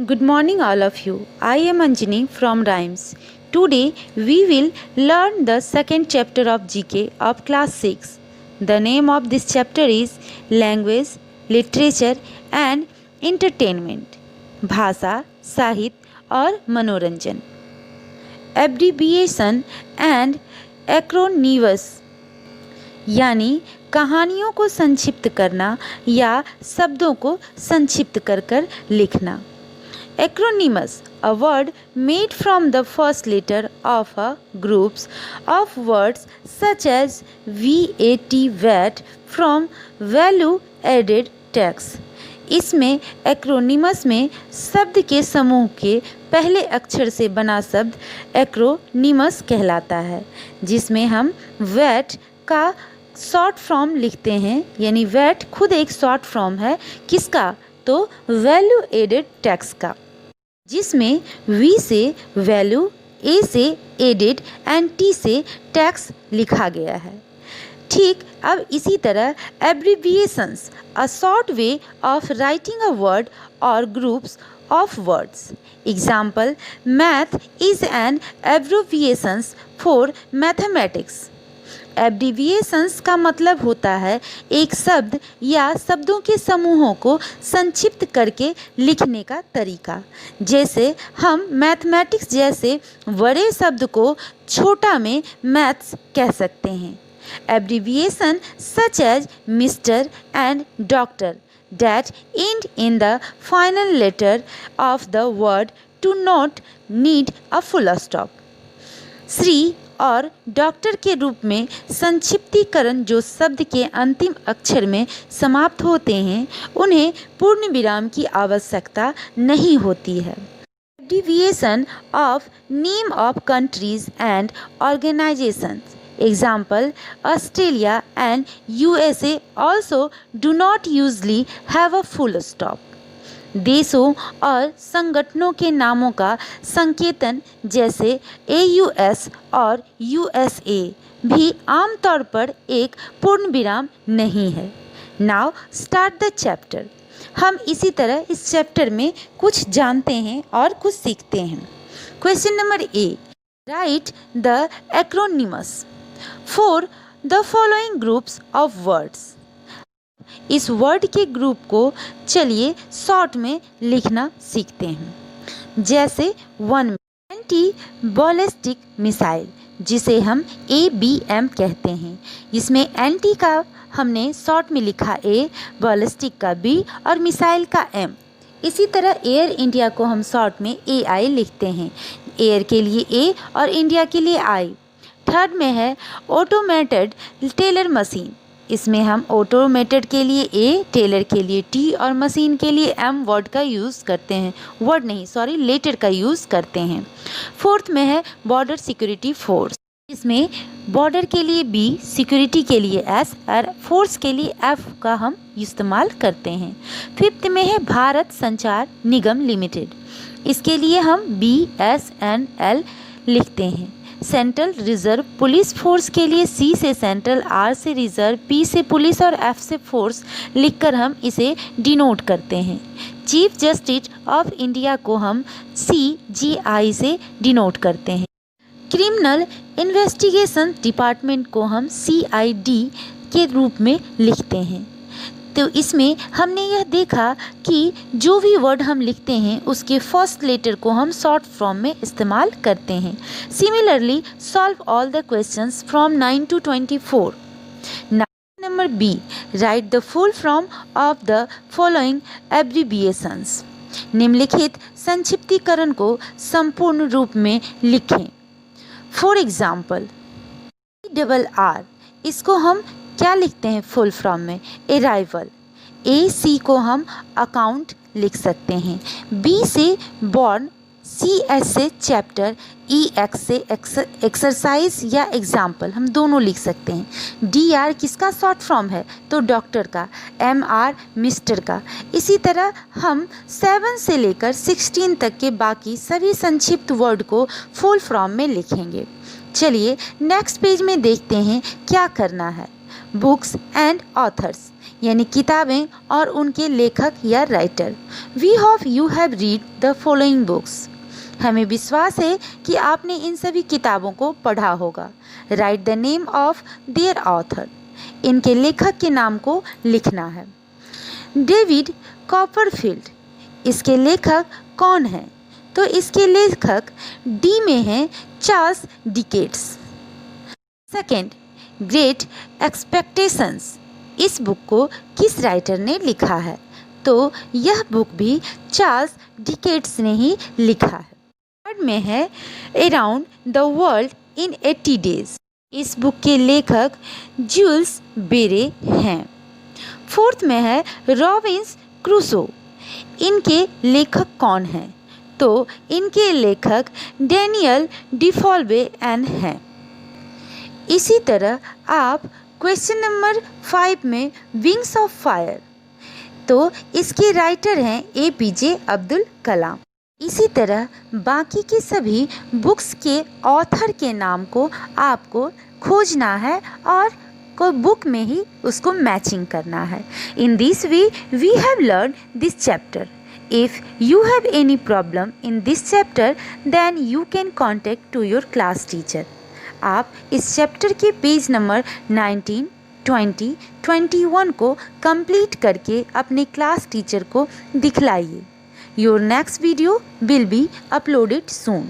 Good morning, all of you. I am Anjani from Rhymes. Today we will learn the second chapter of GK of class 6. The name of this chapter is Language, Literature and Entertainment. भाषा, साहित्य और मनोरंजन. Abbreviation and acronyms यानी कहानियों को संक्षिप्त करना या शब्दों को संक्षिप्त कर लिखना. Acronyms, a word made from the first letter of a group of words such as VAT, VAT from value added tax. इसमें एक्रोनिमस में शब्द के समूह के पहले अक्षर से बना शब्द एक्रोनिमस कहलाता है, जिसमें हम वैट का शॉर्ट फॉर्म लिखते हैं. यानी वैट खुद एक शॉर्ट फॉर्म है किसका? तो वैल्यू एडेड टैक्स का, जिसमें वी से वैल्यू, ए से एडेड एंड टी से टैक्स लिखा गया है. ठीक अब इसी तरह abbreviations, a short way of writing a word और groups of words. Example, math is an abbreviations for mathematics. Abbreviations का मतलब होता है एक शब्द या शब्दों के समूहों को संक्षिप्त करके लिखने का तरीका. जैसे हम मैथमेटिक्स जैसे बड़े शब्द को छोटा में मैथ्स कह सकते हैं. Abbreviation such as mister and doctor that end in the final letter of the word do not need a full stop. Shri और डॉक्टर के रूप में संक्षिप्तीकरण जो शब्द के अंतिम अक्षर में समाप्त होते हैं, उन्हें पूर्ण विराम की आवश्यकता नहीं होती है. Abbreviation of name of countries and organizations. Example, Australia and USA also do not usually have a full stop. देशों और संगठनों के नामों का संकेतन जैसे AUS और USA भी आमतौर पर एक पूर्ण विराम नहीं है. Now start the chapter. हम इसी तरह इस चैप्टर में कुछ जानते हैं और कुछ सीखते हैं. Question number A, write the acronyms for the following groups of words. इस वर्ड के ग्रुप को चलिए शॉर्ट में लिखना सीखते हैं. जैसे वन, एंटी बॉलिस्टिक मिसाइल, जिसे हम ABM कहते हैं. इसमें एंटी का हमने शॉर्ट में लिखा A, बॉलिस्टिक का B और मिसाइल का M. इसी तरह एयर इंडिया को हम शॉर्ट में AI लिखते हैं. एयर के लिए A और इंडिया के लिए I. थर्ड में है ऑटोमेटेड टेलर मशीन. इसमें हम ऑटोमेटेड के लिए A, टेलर के लिए T और मशीन के लिए M वर्ड का यूज़ करते हैं. लेटर का यूज़ करते हैं. फोर्थ में है बॉर्डर सिक्योरिटी फोर्स. इसमें बॉर्डर के लिए B, सिक्योरिटी के लिए S और फोर्स के लिए F का हम इस्तेमाल करते हैं. फिफ्थ में है भारत संचार निगम लिमिटेड. इसके लिए हम BSNL लिखते हैं. सेंट्रल रिजर्व पुलिस फोर्स के लिए C से सेंट्रल, R से रिजर्व, P से पुलिस और F से फोर्स लिखकर हम इसे डिनोट करते हैं. चीफ जस्टिस ऑफ इंडिया को हम CJI से डिनोट करते हैं. क्रिमिनल इन्वेस्टिगेशन डिपार्टमेंट को हम CID के रूप में लिखते हैं. तो इसमें हमने यह देखा कि जो भी वर्ड हम लिखते हैं उसके फर्स्ट लेटर को हम शॉर्ट फॉर्म में इस्तेमाल करते हैं. Similarly solve all the questions from 9 to 24. Number B, right the full form of the following abbreviations. निम्नलिखित संक्षिप्तीकरण को संपूर्ण रूप में लिखें. फॉर एग्जाम्पल, ARR, इसको हम क्या लिखते हैं फुल फॉर्म में? अराइवल. AC को हम अकाउंट लिख सकते हैं. B से बॉर्न, CS से चैप्टर, EX से एक्सरसाइज या एग्जाम्पल, हम दोनों लिख सकते हैं. DR किसका शॉर्ट फॉर्म है? तो डॉक्टर का. MR मिस्टर का. इसी तरह हम 7 से लेकर 16 तक के बाकी सभी संक्षिप्त वर्ड को फुल फॉर्म में लिखेंगे. चलिए नेक्स्ट पेज में देखते हैं क्या करना है. Books and authors. यानी किताबें और उनके लेखक या writer. We hope you have read the following books. हमें विश्वास है कि आपने इन सभी किताबों को पढ़ा होगा। Right the name of their author. इनके लेखक के नाम को लिखना है। डेविड कॉपरफील्ड, इसके लेखक कौन हैं? तो इसके लेखक डी में हैं Charles Dickens. Second, great expectations, इस बुक को किस राइटर ने लिखा है? तो यह बुक भी चार्ल्स डिकेन्स ने ही लिखा है। थर्ड में है around the world in 80 days, इस बुक के लेखक जूल्स वेरे हैं। फोर्थ में है रॉबिन्सन क्रूसो, इनके लेखक कौन हैं? तो इनके लेखक डैनियल डिफॉल्वे एन हैं। इसी तरह आप क्वेश्चन नंबर 5 में विंग्स ऑफ फायर, तो इसके राइटर हैं APJ अब्दुल कलाम। इसी तरह बाकी की सभी बुक्स के ऑथर के नाम को आपको खोजना है और को बुक में ही उसको मैचिंग करना है। In this way we have learn this chapter. If you have any problem in this chapter then you can contact to your class teacher. आप इस चैप्टर के पेज नंबर 19, 20, 21 को कंप्लीट करके अपने क्लास टीचर को दिखलाइए। Your next video will be uploaded soon.